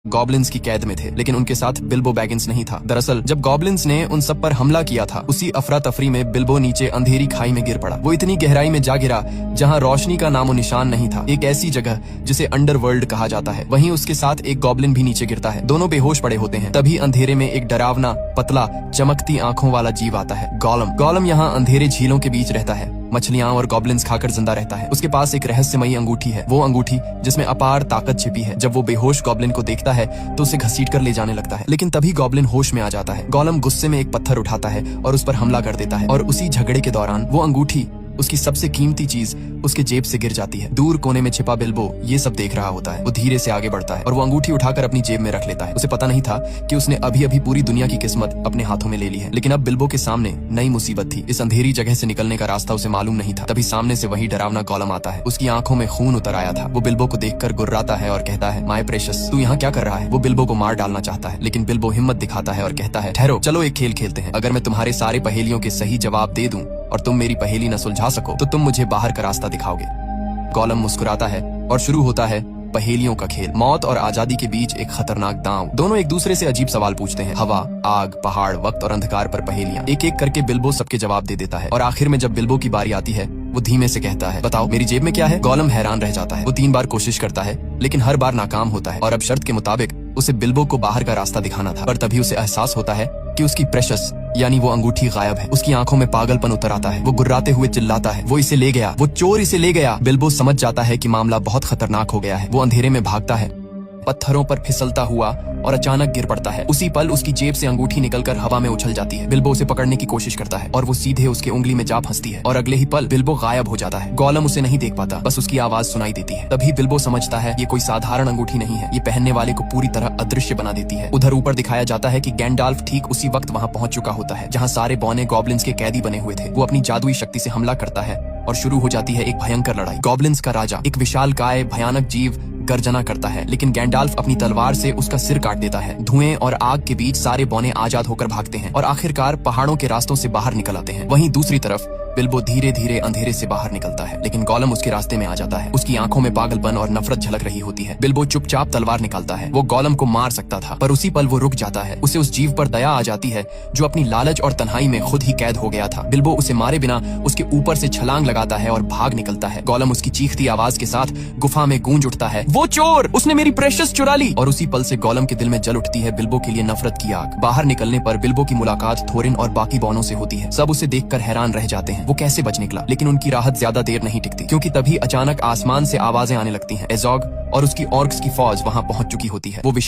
Goblins की कैद में थे, लेकिन उनके साथ बिल्बो बैगिंस नहीं था। दरअसल जब गॉब्लिन्स ने उन सब पर हमला किया था, उसी अफरा तफरी में बिल्बो नीचे अंधेरी खाई में गिर पड़ा। वो इतनी गहराई में जा गिरा जहां रोशनी का नामो निशान नहीं था, एक ऐसी जगह जिसे अंडरवर्ल्ड कहा जाता है। वहीं उसके साथ एक गॉब्लिन भी नीचे गिरता है। दोनों बेहोश पड़े होते हैं। तभी अंधेरे में एक डरावना, पतला, चमकती आंखों वाला जीव आता है, गोलम। गोलम यहाँ अंधेरे झीलों के बीच रहता है, मछलियां और गॉब्लिन्स खाकर जिंदा रहता है। उसके पास एक रहस्यमयी अंगूठी है, वो अंगूठी जिसमें अपार ताकत छिपी है। जब वो बेहोश गॉब्लिन को देखता है तो उसे घसीट कर ले जाने लगता है, लेकिन तभी गॉब्लिन होश में आ जाता है। गोलम गुस्से में एक पत्थर उठाता है और उस पर हमला कर देता है, और उसी झगड़े के दौरान वो अंगूठी, उसकी सबसे कीमती चीज, उसके जेब से गिर जाती है। दूर कोने में छिपा बिल्बो ये सब देख रहा होता है। वो धीरे से आगे बढ़ता है और वो अंगूठी उठाकर अपनी जेब में रख लेता है। उसे पता नहीं था कि उसने अभी अभी पूरी दुनिया की किस्मत अपने हाथों में ले ली है। लेकिन अब बिल्बो के सामने नई मुसीबत थी। इस अंधेरी जगह से निकलने का रास्ता उसे मालूम नहीं था। तभी सामने से वही डरावना गोलम आता है। उसकी आंखों में खून उतर आया था। वो बिल्बो को देखकर गुर्राता है और कहता है, माय प्रेशियस, तू यहाँ क्या कर रहा है? वो बिल्बो को मार डालना चाहता है, लेकिन बिल्बो हिम्मत दिखाता है और कहता है, ठहरो, चलो एक खेल खेलते हैं। अगर मैं तुम्हारे सारे पहेलियों के सही जवाब दे दूं और तुम मेरी पहेली न सुलझा सको तो तुम मुझे बाहर का रास्ता दिखाओगे। गोलम मुस्कुराता है और शुरू होता है पहेलियों का खेल। मौत और आजादी के बीच एक खतरनाक दांव। दोनों एक दूसरे से अजीब सवाल पूछते हैं। हवा, आग, पहाड़, वक्त और अंधकार पर पहेलियां। एक एक करके बिल्बो सबके जवाब दे देता है, और आखिर में जब बिल्बो की बारी आती है, वो धीमे से कहता है, बताओ मेरी जेब में क्या है? गोलम हैरान रह जाता है। वो 3 बार कोशिश करता है, लेकिन हर बार नाकाम होता है, और अब शर्त के मुताबिक उसे बिल्बो को बाहर का रास्ता दिखाना था। पर तभी उसे एहसास होता है कि उसकी प्रेशियस यानी वो अंगूठी गायब है। उसकी आंखों में पागलपन उतर आता है। वो गुर्राते हुए चिल्लाता है, वो इसे ले गया, वो चोर इसे ले गया। बिल्बो समझ जाता है कि मामला बहुत खतरनाक हो गया है। वो अंधेरे में भागता है, पत्थरों पर फिसलता हुआ, और अचानक गिर पड़ता है। उसी पल उसकी जेब से अंगूठी निकलकर हवा में उछल जाती है। बिल्बो उसे पकड़ने की कोशिश करता है और वो सीधे उसके उंगली में जा फंसती है, और अगले ही पल बिल्बो गायब हो जाता है। गोलम उसे नहीं देख पाता, बस उसकी आवाज सुनाई देती है। तभी बिल्बो समझता है ये कोई साधारण अंगूठी नहीं है, ये पहनने वाले को पूरी तरह अदृश्य बना देती है। उधर ऊपर दिखाया जाता है कि गैंडाल्फ ठीक उसी वक्त वहाँ पहुंच चुका होता है जहाँ सारे बौने गॉब्लिन्स के कैदी बने हुए थे। वो अपनी जादुई शक्ति से हमला करता है और शुरू हो जाती है एक भयंकर लड़ाई। गॉब्लिन्स का राजा, एक विशालकाय भयानक जीव, गर्जना करता है, लेकिन गैंडाल्फ अपनी तलवार से उसका सिर काट देता है। धुएं और आग के बीच सारे बौने आजाद होकर भागते हैं और आखिरकार पहाड़ों के रास्तों से बाहर निकल आते हैं। वहीं दूसरी तरफ बिल्बो धीरे धीरे अंधेरे से बाहर निकलता है, लेकिन गोलम उसके रास्ते में आ जाता है। उसकी आंखों में पागलपन और नफरत झलक रही होती है। बिल्बो चुपचाप तलवार निकालता है। वो गोलम को मार सकता था, पर उसी पल वो रुक जाता है। उसे उस जीव पर दया आ जाती है जो अपनी लालच और तन्हाई में खुद ही कैद हो गया था। बिल्बो उसे मारे बिना उसके ऊपर से छलांग लगाता है और भाग निकलता है। गोलम उसकी चीखती आवाज के साथ गुफा में गूंज उठता है, वो चोर, उसने मेरी प्रेशियस चुरा ली। और उसी पल से गोलम के दिल में जल उठती है बिल्बो के लिए नफरत की आग। बाहर निकलने पर बिल्बो की मुलाकात थोरिन और बाकी बौनों से होती है। सब उसे देखकर हैरान रह जाते हैं, वो कैसे बच निकला। लेकिन उनकी राहत ज्यादा देर नहीं टिकती, क्योंकि तभी अचानक आसमान से आवाजें आने लगती हैं। एज़ोग और उसकी ऑर्क्स की फौज वहां पहुंच चुकी होती है। वो विशाल